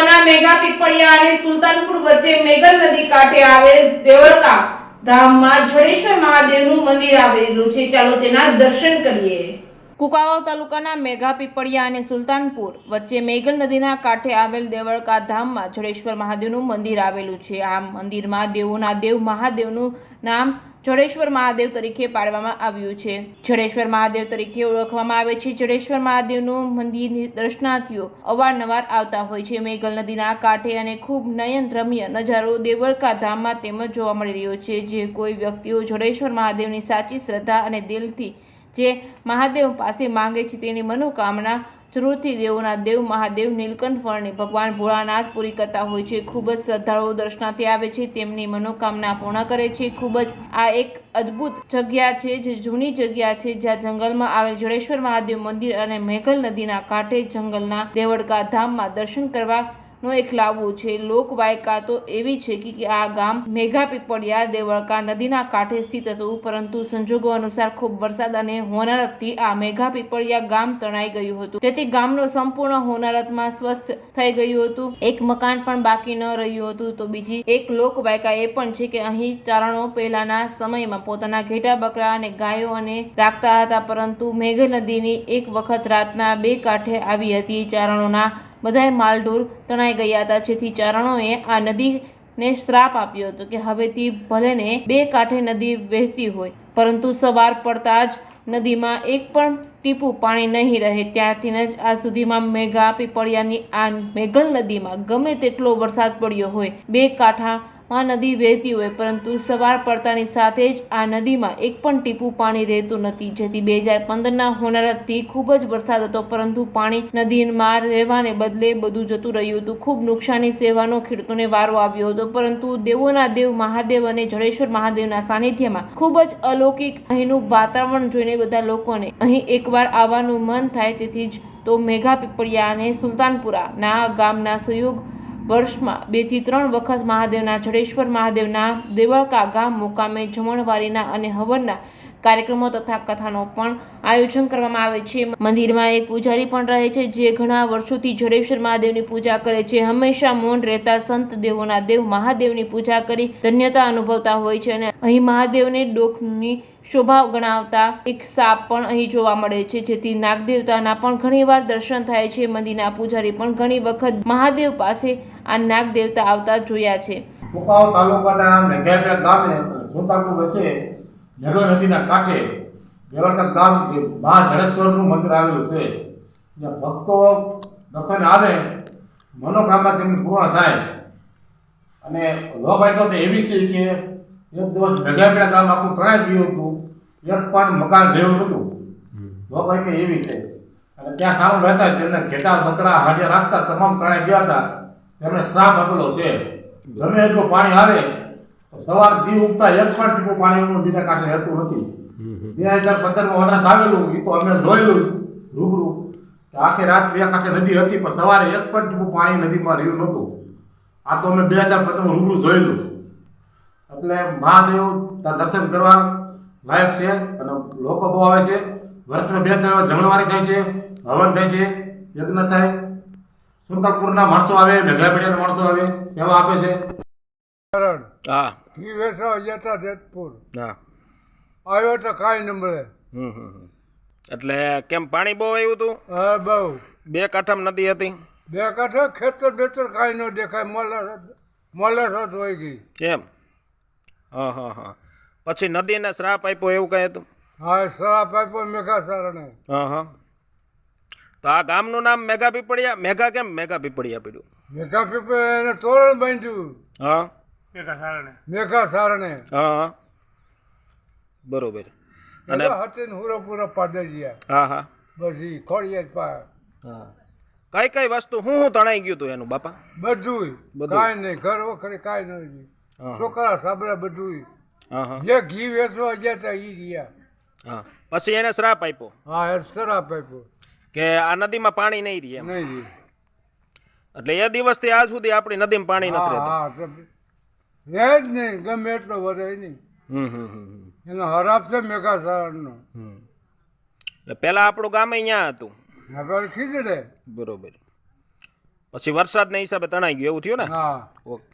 તાલુકાના મેઘા પીપળિયા અને સુલતાનપુર વચ્ચે મેઘલ નદી કાંઠે આવેલ દેવળકા ધામમાં જડેશ્વર મહાદેવનું મંદિર આવેલું છે. ચાલો તેના દર્શન કરીએ. કુકાવાવ તાલુકાના મેઘા પીપળિયા અને સુલતાનપુર વચ્ચે મેઘલ નદીના કાંઠે આવેલ દેવળકા ધામમાં જડેશ્વર મહાદેવનું મંદિર આવેલું છે. આ મંદિરમાં દેવોના દેવ મહાદેવનું નામ જડેશ્વર મહાદેવ તરીકે પાડવામાં આવ્યું છે. જડેશ્વર મહાદેવ તરીકે ઓળખવામાં આવે છે. જડેશ્વર મહાદેવનું મંદિર દર્શનાર્થીઓ અવારનવાર આવતા હોય છે. મેઘલ નદીના કાંઠે અને ખૂબ નયનરમ્ય નજારો દેવળકા ધામમાં તેમજ જોવા મળી રહ્યો છે. જે કોઈ વ્યક્તિઓ જડેશ્વર મહાદેવની સાચી શ્રદ્ધા અને દિલથી જે મહાદેવ પાસે માંગે છે તેની મનોકામના જરૂરથી દેવોના દેવ મહાદેવ નીલકંઠ વર્ણિ ભગવાન ભોળાનાથ પૂરી કરતા હોય છે. ખૂબ જ શ્રદ્ધાળુઓ દર્શનાર્થી આવે છે, તેમની મનોકામના પૂર્ણ કરે છે. ખૂબ જ આ એક અદ્ભુત જગ્યા છે, જે જૂની જગ્યા છે, જ્યાં જંગલમાં આવેલ જડેશ્વર મહાદેવ મંદિર અને મેઘલ નદીના કાંઠે જંગલના દેવળકા ધામમાં દર્શન કરવા નો એક લાવવું છે. લોકવાયકા તો એવી છે કે આ ગામ મેઘા પીપળિયા દેવળકા નદીના કાંઠે સ્થિત હતું, પરંતુ સંજોગો અનુસાર ખૂબ વરસાદ અને હોનારતથી આ મેઘા પીપળિયા ગામ તણાઈ ગયું હતું. તેથી ગામનું સંપૂર્ણ હોનારતમાં સ્વસ્થ થઈ ગયું હતું. એક મકાન પણ બાકી ન રહ્યું હતું. તો બીજી એક લોકવાયકા એ પણ છે કે અહીં ચારણો પહેલાના સમયમાં પોતાના ઘેટા બકરા અને ગાયો અને રાખતા હતા, પરંતુ મેઘલ નદીની એક વખત રાતના બે કાંઠે આવી હતી. ચારણોના બધાય માલઢોર તણાઈ ગયા હતા, જેથી ચારણોએ આ નદીને શ્રાપ આપ્યો હતો કે હવેથી ભલેને બે કાંઠે નદી વહેતી હોય, પરંતુ સવાર પડતા જ નદીમાં એક પણ ટીપું પાણી નહીં રહે. ત્યારથી જ આ સુધીમાં મેઘા પીપળિયાની આ મેઘલ નદીમાં ગમે તેટલો વરસાદ પડ્યો હોય, બે કાંઠામાં નદી વહેતી હોય, પરંતુ સવાર પડતાની સાથે જ આ નદીમાં એક પણ ટીપું પાણી રહેતું નથી. જેથી 2015ના હોનારતથી ખૂબ જ વરસાદ હતો, પરંતુ પાણી નદીમાં રહેવાને બદલે બધું જતું રહ્યું હતું. ખૂબ નુકસાની સહેવાનો ખેડૂતોને વારો આવ્યો હતો, પરંતુ દેવોના દેવ મહાદેવ અને જડેશ્વર મહાદેવના સાનિધ્યમાં ખૂબ જ અલૌકિક અહીંનું વાતાવરણ જોઈને બધા લોકોને અહીં એકવાર આવવાનું મન થાય. તેથી જ તો મેઘા પીપળિયા અને સુલતાનપુરાના ગામના સહયોગ વર્ષમાં 2 થી 3 વખત મહાદેવના જડેશ્વર મહાદેવના દેવળકા ગામ મુકામે જમણવારીના અને હવનના કાર્યક્રમો તથા કથાનો પણ આયોજન કરવામાં આવે છે. મંદિરમાં એક પૂજારી પણ રહે છે, જે ઘણા વર્ષોથી જડેશ્વર મહાદેવની પૂજા કરે છે. હંમેશા મૌન રહેતા સંત દેવોના દેવ મહાદેવની પૂજા કરી ધન્યતા અનુભવતા હોય છે. અને અહીં મહાદેવને ડોકની શોભા ગણાવતા એક સાપ પણ અહીં જોવા મળે છે, જેથી નાગદેવતાના પણ ઘણીવાર દર્શન થાય છે. મંદિરના પૂજારી પણ ઘણી વખત મહાદેવ પાસે આ નાગ દેવતા આવતા જોયા છે. કુકાવાવ તાલુકાના મેઘાપીપળિયા ગામે સુલતાનપુર વચ્ચે મેઘલ નદીના કાંઠે દેવળકા ગામ જે મહા જડેશ્વરનું મંદિર આવેલું છે. જ્યાં ભક્તો દર્શને આવે, મનોકામના તેમની પૂર્ણ થાય. અને લોકવાયકા તો એવી છે કે એક દિવસ મેઘાપીપળિયા ગામ આખું તણાઈ ગયું હતું, એક પણ મકાન રહ્યું નહોતું. લોકવાયકા એવી છે. અને ત્યાં સારું રહેતા તેમને ઘેટા બકરા હાડિયા રાખતા તમામ તણાઈ ગયા હતા. તેમણે શ્રાપ આપેલો છે, ગમે એટલું પાણી આવે તો સવાર દી ઉગતા એક પણ ટીપું પાણી નદીના કાંઠે રહેતું નથી. 2015માં વરસાદ આવેલું, એ તો અમે જોયેલું રૂબરૂ કે આખી રાત બે કાંઠે નદી હતી, પણ સવારે એક પણ ટીપું પાણી નદીમાં રહ્યું નહોતું. આ તો અમે 2015માં રૂબરૂ જોયેલું. એટલે મહાદેવ દર્શન કરવા લાયક છે અને લોકો બહુ આવે છે. વર્ષમાં 2-3 જમણવારી થાય છે, હવન થાય છે, યજ્ઞ થાય. સુલતાનપુરના માણસો આવે, મેઘાપીપળિયાના માણસો આવે, સેવા આપે છે. હા ઈ વેસા જતા જેતપુર હા આવ્યો તો કાંઈ ન મળે. એટલે કેમ પાણી બહુ આવ્યું હતું? હા બહુ. બે કાંઠામાં નદી હતી? બે કાંઠે ખેતર બેતર કાંઈ ન દેખાય, મોલસ હોય ગઈ. કેમ? હા હા હા. પછી નદીને શ્રાપ આપ્યો એવું કંઈ હતું? હા શ્રાપ આપ્યો મેઘા સારણે. હા હા. તો આ ગામનું નામ મેઘા પીપળિયા, મેઘા કેમ મેઘા પીપળિયા પડ્યું? મેઘા પીપે એને તોરણ બાંધ્યું હા મેઘા સારણે. હા હા બરોબર. અને હતી ને પૂરા પાડી ગયા. હા હા પછી ખોડીએ જ પા હા. કઈ કઈ વસ્તુ હું તણાઈ ગયું હતું એનું બાપા? બધું કાંઈ નહીં, ઘર વખરે કાંઈ નહીં. છોકરા સાબરા બધું. હા હા જે ઘી વેચવા ગયા હતા એ રહ્યા. હા. પછી એને શ્રાપ આપ્યો હા એ શ્રાપ આપ્યો કે આ નદીમાં પાણી નહીં રહે એમ. નહીં રહે. એટલે એ દિવસથી આજ સુધી આપણી નદીમાં પાણી નથી રહેતું. હા રહે જ નહીં, ગમે એટલો વધે નહીં. એનો હરાપ છે મેઘા સારણનો. એટલે પેલા આપણું ગામ અહીંયા હતું. આપણે ખીચડે. બરોબર. પછી વરસાદના હિસાબે તણાઈ ગયું એવું થયું ને હા ઓકે